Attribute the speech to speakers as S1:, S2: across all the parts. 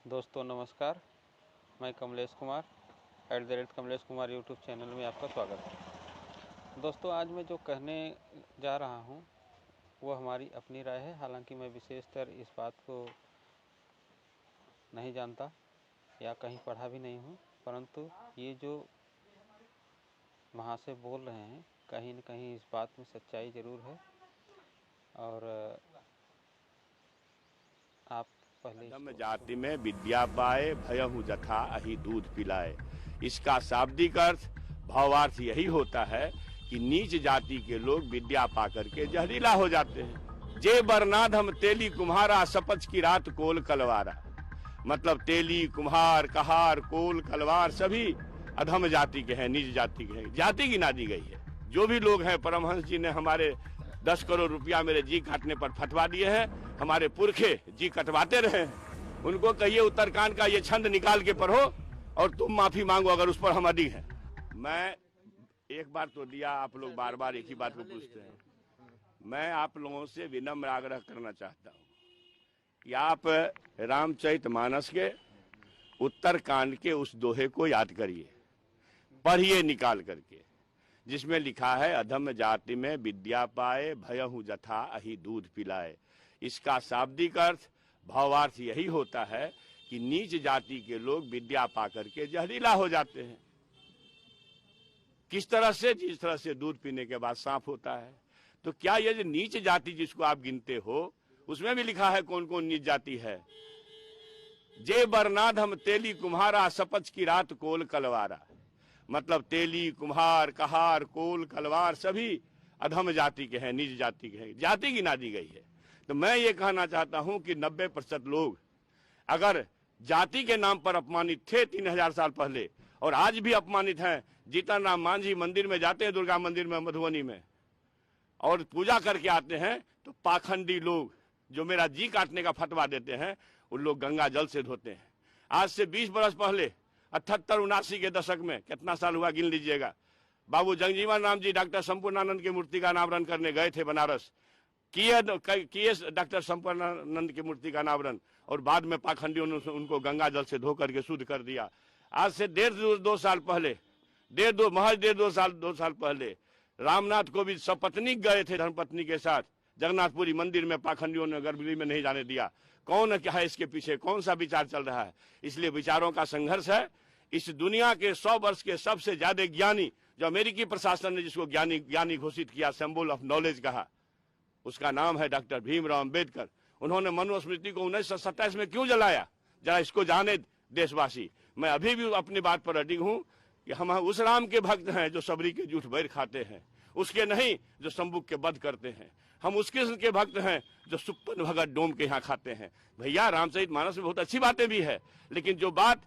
S1: दोस्तों नमस्कार, मैं कमलेश कुमार @कमलेश कुमार यूट्यूब चैनल में आपका स्वागत है। दोस्तों आज मैं जो कहने जा रहा हूँ वो हमारी अपनी राय है। हालांकि मैं विशेषतर इस बात को नहीं जानता या कहीं पढ़ा भी नहीं हूँ, परंतु ये जो महाशय बोल रहे हैं कहीं न कहीं इस बात में सच्चाई ज़रूर है। और आप पहले
S2: अधम जाति में विद्या पाए, भयहु जथा अहि दूध पिलाए। इसका शाब्दिक अर्थ भावार्थ यही होता है कि नीच जाति के लोग विद्या पाकर के जहरीला हो जाते हैं। जे बरनाद हम तेली कुम्हारा, सपच की रात कोल कलवारा। मतलब तेली, कुम्हार, कहार, कोल, कलवार सभी अधम जाति के हैं, नीच जाति के हैं। जाति गिना दी गई है। जो भी लोग हैं, परमहंस जी ने हमारे 10 करोड़ रुपया मेरे जी काटने पर फटवा दिए हैं। हमारे पुरखे जी कटवाते रहे हैं। उनको कहिए उत्तरकांड का ये छंद निकाल के पढ़ो और तुम माफी मांगो अगर उस पर हम अड़ी हैं। मैं एक बार तो दिया, आप लोग बार बार एक ही बात को पूछते हैं। मैं आप लोगों से विनम्र आग्रह करना चाहता हूँ कि आप रामचरितमानस के उत्तरकांड के उस दोहे को याद करिए, पढ़िए निकाल करके, जिसमें लिखा है अधम जाति में विद्या पाए, भयहु जथा अहि दूध पिलाए। इसका शाब्दिक अर्थ भावार्थ यही होता है कि नीच जाति के लोग विद्या पाकर के जहरीला हो जाते हैं। किस तरह से? जिस तरह से दूध पीने के बाद सांप होता है। तो क्या ये जो नीच जाति जिसको आप गिनते हो, उसमें भी लिखा है कौन कौन नीच जाति है। जे बरनाद हम तेली कुम्हारा, सपच की रात कोल कलवारा। मतलब तेली, कुम्हार, कहार, कोल, कलवार सभी अधम जाति के हैं, नीच जाति के हैं। जाति गिना दी गई है। तो मैं ये कहना चाहता हूं कि 90% लोग अगर जाति के नाम पर अपमानित थे 3000 साल पहले और आज भी अपमानित हैं। जीतन राम मांझी मंदिर में जाते हैं, दुर्गा मंदिर में मधुबनी में, और पूजा करके आते हैं, तो पाखंडी लोग जो मेरा जी काटने का फतवा देते हैं, उन लोग गंगा जल से धोते हैं। आज से 20 बरस पहले 78-79 के दशक में, कितना साल हुआ गिन लीजिएगा, बाबू जगजीवन राम जी डॉक्टर संपूर्णानंद की मूर्ति का अनावरण करने गए थे बनारस। किए डॉक्टर संपूर्णानंद की मूर्ति का अनावरण, और बाद में पाखंडियों ने उनको गंगा जल से धो करके शुद्ध कर दिया। आज से दो साल पहले, महज 2 साल पहले रामनाथ कोविंद सपत्नीक गए थे धर्मपत्नी के साथ जगन्नाथपुरी मंदिर में। पाखंडियों ने गर्भगृह में नहीं जाने दिया। कौन क्या है इसके पीछे, कौन सा विचार चल रहा है? इसलिए विचारों का संघर्ष है। इस दुनिया के 100 वर्ष के सबसे ज्यादा ज्ञानी, जो अमेरिकी प्रशासन ने जिसको ज्ञानी घोषित किया, सिंबल ऑफ नॉलेज कहा, उसका नाम है डॉक्टर भीमराव अंबेडकर। उन्होंने मनुस्मृति को 1927 में क्यों जलाया, जरा इसको जाने देशवासी। मैं अभी भी अपनी बात पर अडिग हूं कि हम उस राम के भक्त हैं जो सबरी के जूठ बैर खाते हैं, उसके नहीं जो शंबुक के वध करते हैं। हम उस कृष्ण के भक्त हैं जो सुप्पन भगत डोम के यहाँ खाते हैं। भैया, रामचरितमानस में बहुत अच्छी बातें भी है, लेकिन जो बात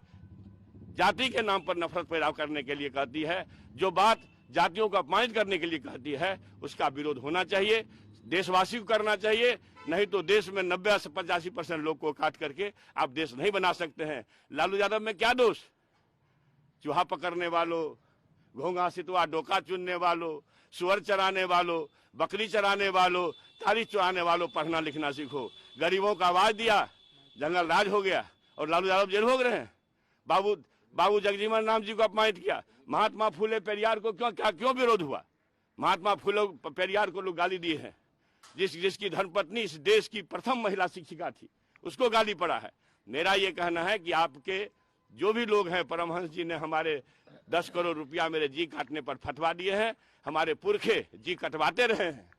S2: जाति के नाम पर नफरत पैदा करने के लिए कहती है, जो बात जातियों को अपमानित करने के लिए कहती है, उसका विरोध होना चाहिए, देशवासी को करना चाहिए। नहीं तो देश में 90 से 85% लोग को काट करके आप देश नहीं बना सकते हैं। लालू यादव में क्या दोष? चूहा पकड़ने वालों, घोंघा सितवा डोका चुनने वालों, सुअर चराने वालों, बकरी चराने वालों, तारीख चुराने वालों, पढ़ना लिखना सीखो। गरीबों का आवाज दिया, जंगल राज हो गया और लालू यादव जेल भोग रहे हैं। बाबू जगजीवन राम जी को अपमानित किया। महात्मा फूले पेरियार को क्यों विरोध हुआ? महात्मा फूले पेरियार को लोग गाली दिए हैं। जिसकी धर्मपत्नी इस देश की प्रथम महिला शिक्षिका थी, उसको गाली पड़ा है। मेरा ये कहना है कि आपके जो भी लोग हैं, परमहंस जी ने हमारे 10 करोड़ रुपया मेरे जी काटने पर फटवा दिए हैं। हमारे पुरखे जी कटवाते रहे हैं,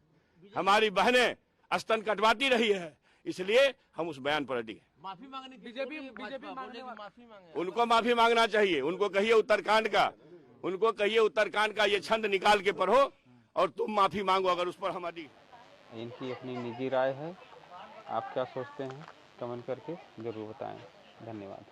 S2: हमारी बहनें स्तन कटवाती रही है, इसलिए हम उस बयान पर अड़ी हैं।
S3: माफी मांगने बीजेपी
S2: उनको माफी मांगना चाहिए। उनको कहिए उत्तरकांड का ये छंद निकाल के पढ़ो और तुम माफी मांगो अगर उस पर हम अड़ी।
S1: इनकी अपनी निजी राय है। आप क्या सोचते हैं कमेंट करके जरूर बताएं। धन्यवाद।